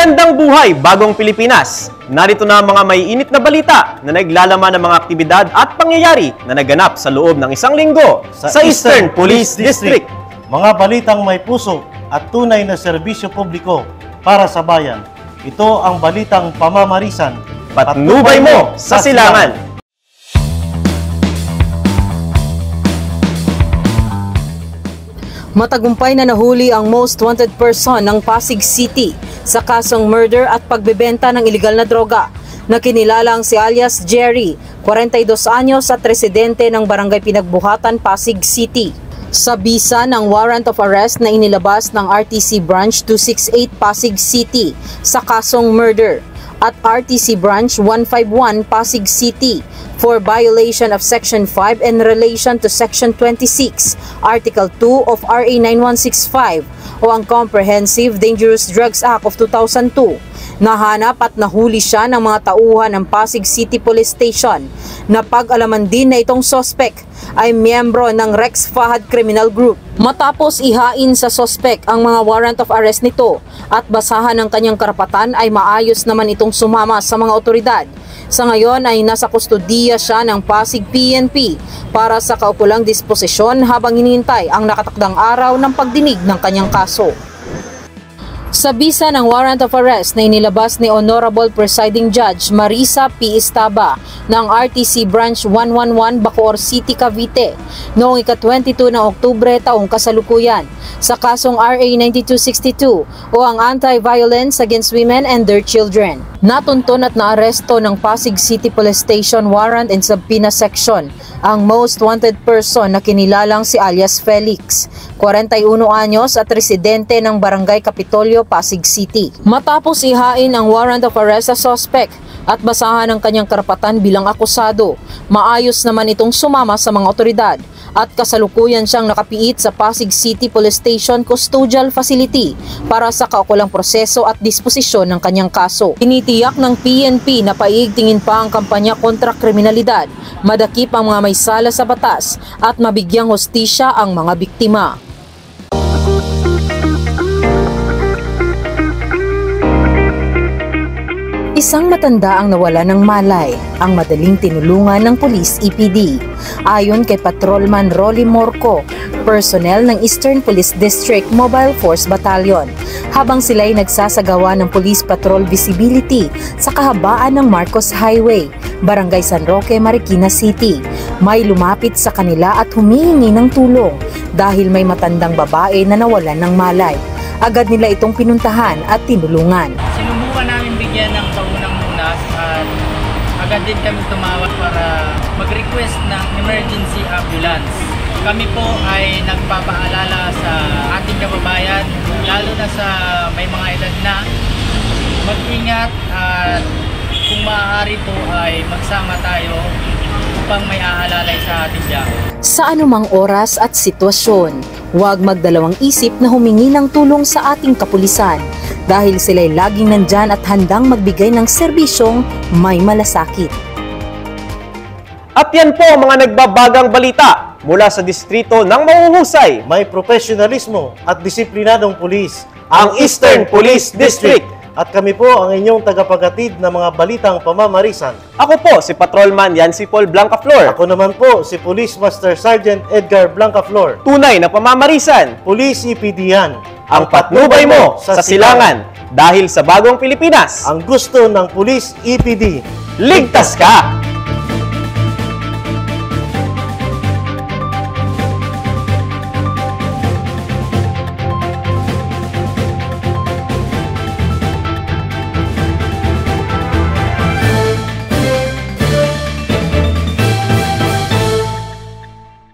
Magandang buhay, bagong Pilipinas! Narito na ang mga maiinit na balita na naglalaman ng mga aktibidad at pangyayari na naganap sa loob ng isang linggo sa Eastern Police District. Mga balitang may puso at tunay na serbisyo publiko para sa bayan. Ito ang balitang pamamarisan. Patnubay mo sa silangan! Matagumpay na nahuli ang most wanted person ng Pasig City sa kasong murder at pagbebenta ng iligal na droga na kinilalang si alias Jerry, 42 anyos at residente ng Barangay Pinagbuhatan, Pasig City. Sa bisa ng warrant of arrest na inilabas ng RTC Branch 268 Pasig City sa kasong murder at RTC Branch 151 Pasig City for violation of Section 5 in relation to Section 26, Article 2 of RA 9165 o ang Comprehensive Dangerous Drugs Act of 2002. Nahanap at nahuli siya ng mga tauhan ng Pasig City Police Station. Napag-alaman din na itong sospek ay miyembro ng Rex Fahad Criminal Group. Matapos ihain sa sospek ang mga warrant of arrest nito at basahan ng kanyang karapatan ay maayos naman itong sumama sa mga otoridad. Sa ngayon ay nasa kustodiya siya ng Pasig PNP para sa kaukulang disposisyon habang hinihintay ang nakatakdang araw ng pagdinig ng kanyang kaso. Sa bisa ng warrant of arrest na inilabas ni Honorable Presiding Judge Marisa P. Estaba ng RTC Branch 111 Bacoor City, Cavite noong ika-22 ng Oktubre taong kasalukuyan sa kasong RA 9262 o ang Anti-Violence Against Women and Their Children. Natunton at naaresto ng Pasig City Police Station Warrant and Subpoena Section ang most wanted person na kinilalang si alias Felix, 41 anyos at residente ng Barangay Kapitolyo, Pasig City. Matapos ihain ang warrant of arrest sa suspect at basahan ang kanyang karapatan bilang akusado, maayos naman itong sumama sa mga otoridad at kasalukuyan siyang nakapiit sa Pasig City Police Station Custodial Facility para sa kaukulang proseso at disposisyon ng kanyang kaso. Tinitiyak ng PNP na paigtingin pa ang kampanya kontra kriminalidad, madakip ang mga may sala sa batas at mabigyang hustisya ang mga biktima. Isang matanda ang nawala ng malay, ang madaling tinulungan ng Police EPD. Ayon kay Patrolman Rolly Morco, personnel ng Eastern Police District Mobile Force Battalion, habang sila'y nagsasagawa ng police patrol visibility sa kahabaan ng Marcos Highway, Barangay San Roque, Marikina City. May lumapit sa kanila at humihingi ng tulong dahil may matandang babae na nawalan ng malay. Agad nila itong pinuntahan at tinulungan. Sinubukan namin bigyan ng paunang lunas at agad din kami tumawag para mag-request ng emergency ambulance. Kami po ay nagpapaalala sa ating kababayan, lalo na sa may mga edad na, mag-ingat at kung maaari po ay magsama tayo upang may aalalay sa ating diyan. Sa anumang oras at sitwasyon, huwag magdalawang isip na humingi ng tulong sa ating kapulisan dahil sila'y laging nandyan at handang magbigay ng serbisyong may malasakit. At yan po ang mga nagbabagang balita mula sa distrito ng mahuhusay. May profesionalismo at disiplinadong pulis, Ang Eastern Police District. At kami po ang inyong tagapaghatid ng mga balitang pamamarisan. Ako po si Patrolman Yancy Paul Blancaflor. Ako naman po si Police Master Sergeant Edgar Blancaflor. Tunay na pamamarisan. Police EPD yan. Ang patnubay mo sa silangan. Dahil sa bagong Pilipinas, Ang gusto ng Police EPD. ligtas ka!